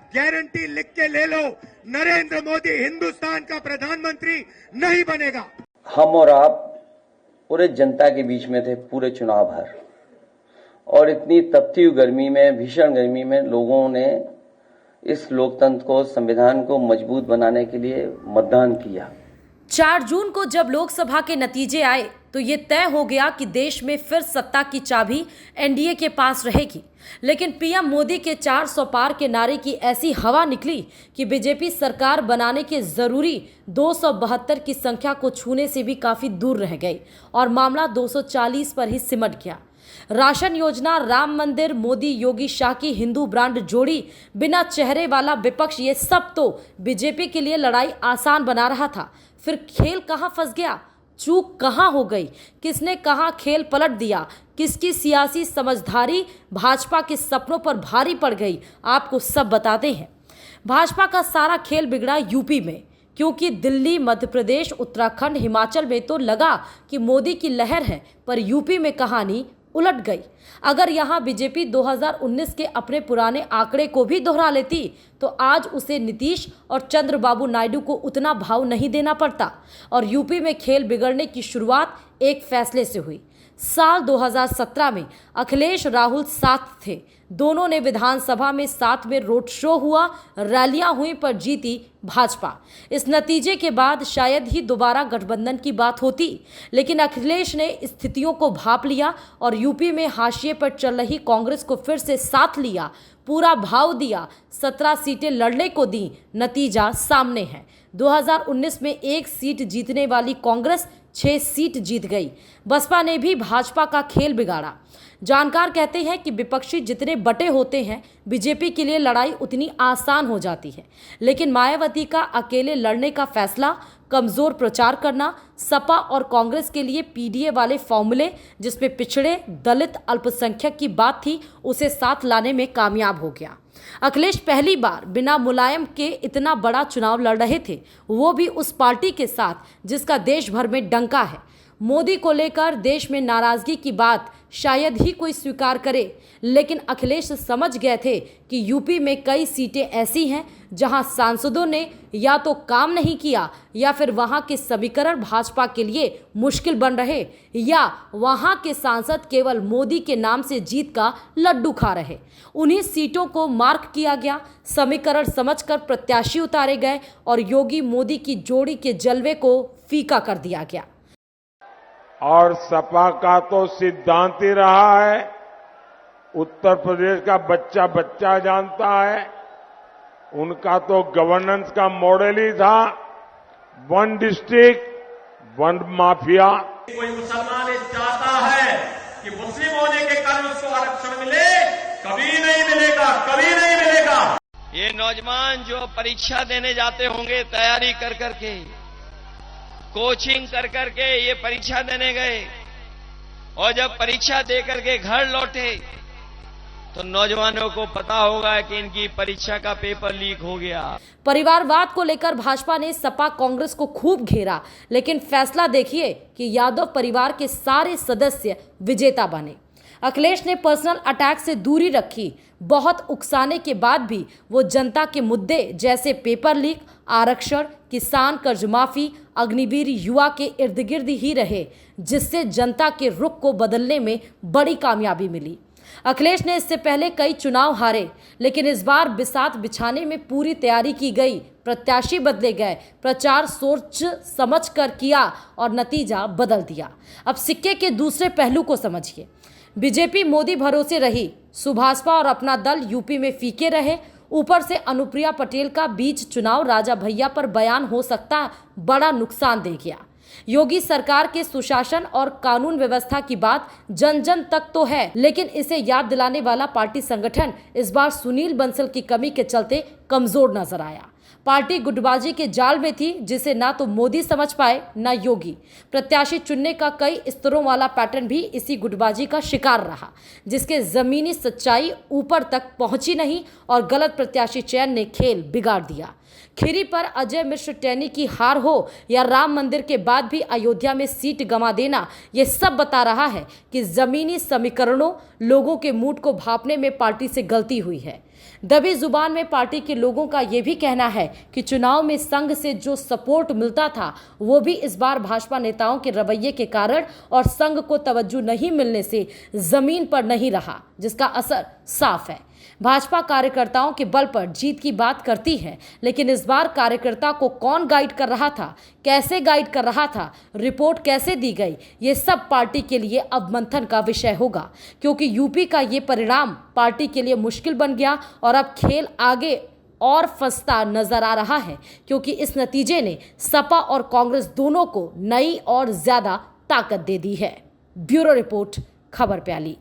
Guarantee लिख के ले लो, नरेंद्र मोदी हिंदुस्तान का प्रधानमंत्री नहीं बनेगा। हम और आप पूरे जनता के बीच में थे पूरे चुनाव भर, और इतनी तपती हुई गर्मी में, भीषण गर्मी में लोगों ने इस लोकतंत्र को, संविधान को मजबूत बनाने के लिए मतदान किया। 4 जून को जब लोकसभा के नतीजे आए तो ये तय हो गया कि देश में फिर सत्ता की चाबी एनडीए के पास रहेगी। लेकिन पीएम मोदी के 400 पार के नारे की ऐसी हवा निकली कि बीजेपी सरकार बनाने के जरूरी 272 की संख्या को छूने से भी काफी दूर रह गई और मामला 240 पर ही सिमट गया। राशन योजना, राम मंदिर, मोदी योगी शाह की हिंदू ब्रांड जोड़ी, बिना चेहरे वाला विपक्ष, ये सब तो बीजेपी के लिए लड़ाई आसान बना रहा था। फिर खेल कहाँ फंस गया, चूक कहाँ हो गई, किसने कहाँ खेल पलट दिया, किसकी सियासी समझदारी भाजपा के सपनों पर भारी पड़ गई, आपको सब बताते हैं। भाजपा का सारा खेल बिगड़ा यूपी में, क्योंकि दिल्ली, मध्य प्रदेश, उत्तराखंड, हिमाचल में तो लगा कि मोदी की लहर है, पर यूपी में कहानी उलट गई। अगर यहां बीजेपी 2019 के अपने पुराने आंकड़े को भी दोहरा लेती तो आज उसे नीतीश और चंद्रबाबू नायडू को उतना भाव नहीं देना पड़ता। और यूपी में खेल बिगड़ने की शुरुआत एक फैसले से हुई। साल 2017 में अखिलेश राहुल साथ थे, दोनों ने विधानसभा में साथ में रोड शो हुआ, रैलियां हुई, पर जीती भाजपा। इस नतीजे के बाद शायद ही दोबारा गठबंधन की बात होती, लेकिन अखिलेश ने स्थितियों को भांप लिया और यूपी में हाशिए पर चल रही कांग्रेस को फिर से साथ लिया, पूरा भाव दिया, 17 सीटें लड़ने को दी। नतीजा सामने है। 2019 में 1 सीट जीतने वाली कांग्रेस 6 सीट जीत गई। बसपा ने भी भाजपा का खेल बिगाड़ा। जानकार कहते हैं कि विपक्षी जितने बटे होते हैं, बीजेपी के लिए लड़ाई उतनी आसान हो जाती है। लेकिन मायावती का अकेले लड़ने का फैसला, कमजोर प्रचार करना, सपा और कांग्रेस के लिए पीडीए वाले फॉर्मूले जिसमें पिछड़े, दलित, अल्पसंख्यक की बात थी, उसे साथ लाने में कामयाब हो गया। अखिलेश पहली बार बिना मुलायम के इतना बड़ा चुनाव लड़ रहे थे, वो भी उस पार्टी के साथ जिसका देश भर में डंका है। मोदी को लेकर देश में नाराजगी की बात शायद ही कोई स्वीकार करे, लेकिन अखिलेश समझ गए थे कि यूपी में कई सीटें ऐसी हैं जहां सांसदों ने या तो काम नहीं किया, या फिर वहां के समीकरण भाजपा के लिए मुश्किल बन रहे, या वहां के सांसद केवल मोदी के नाम से जीत का लड्डू खा रहे। उन्हीं सीटों को मार्क किया गया, समीकरण समझकर प्रत्याशी उतारे गए और योगी मोदी की जोड़ी के जलवे को फीका कर दिया गया। और सपा का तो सिद्धांत ही रहा है, उत्तर प्रदेश का बच्चा बच्चा जानता है, उनका तो गवर्नेंस का मॉडल ही था, 1 डिस्ट्रिक्ट 1 माफिया। कोई मुसलमान चाहता है कि मुस्लिम होने के कारण उसको आरक्षण मिले, कभी नहीं मिलेगा, कभी नहीं मिलेगा। ये नौजवान जो परीक्षा देने जाते होंगे, तैयारी कर करके, कोचिंग कर करके ये परीक्षा देने गए, और जब परीक्षा दे करके घर लौटे तो नौजवानों को पता होगा कि इनकी परीक्षा का पेपर लीक हो गया। परिवारवाद को लेकर भाजपा ने सपा कांग्रेस को खूब घेरा, लेकिन फैसला देखिए कि यादव परिवार के सारे सदस्य विजेता बने। अखिलेश ने पर्सनल अटैक से दूरी रखी। बहुत उकसाने के बाद भी वो जनता के मुद्दे जैसे पेपर लीक, आरक्षण, किसान कर्ज माफी, अग्निवीर युवा के इर्द गिर्द ही रहे, जिससे जनता के रुख को बदलने में बड़ी कामयाबी मिली। अखिलेश ने इससे पहले कई चुनाव हारे, लेकिन इस बार बिसात बिछाने में पूरी तैयारी की गई, प्रत्याशी बदले गए, प्रचार सोच समझ कर किया और नतीजा बदल दिया। अब सिक्के के दूसरे पहलू को समझिए। बीजेपी मोदी भरोसे रही, सुभाषपा और अपना दल यूपी में फीके रहे, ऊपर से अनुप्रिया पटेल का बीच चुनाव राजा भैया पर बयान हो सकता बड़ा नुकसान दे गया। योगी सरकार के सुशासन और कानून व्यवस्था की बात जन जन तक तो है, लेकिन इसे याद दिलाने वाला पार्टी संगठन इस बार सुनील बंसल की कमी के चलते कमजोर नजर आया। पार्टी गुटबाजी के जाल में थी, जिसे ना तो मोदी समझ पाए ना योगी। प्रत्याशी चुनने का कई स्तरों वाला पैटर्न भी इसी गुटबाजी का शिकार रहा, जिसके जमीनी सच्चाई ऊपर तक पहुंची नहीं और गलत प्रत्याशी चयन ने खेल बिगाड़ दिया। खीरी पर अजय मिश्र टैनी की हार हो या राम मंदिर के बाद भी अयोध्या में सीट गंवा देना, ये सब बता रहा है कि जमीनी समीकरणों, लोगों के मूड को भांपने में पार्टी से गलती हुई है। दबी जुबान में पार्टी के लोगों का यह भी कहना है कि चुनाव में संघ से जो सपोर्ट मिलता था वो भी इस बार भाजपा नेताओं के रवैये के कारण और संघ को तवज्जो नहीं मिलने से जमीन पर नहीं रहा, जिसका असर साफ है। भाजपा कार्यकर्ताओं के बल पर जीत की बात करती है, लेकिन इस बार कार्यकर्ता को कौन गाइड कर रहा था, कैसे गाइड कर रहा था, रिपोर्ट कैसे दी गई, ये सब पार्टी के लिए अब मंथन का विषय होगा, क्योंकि यूपी का ये परिणाम पार्टी के लिए मुश्किल बन गया और अब खेल आगे और फंसता नजर आ रहा है, क्योंकि इस नतीजे ने सपा और कांग्रेस दोनों को नई और ज्यादा ताकत दे दी है। ब्यूरो रिपोर्ट, खबर प्याली।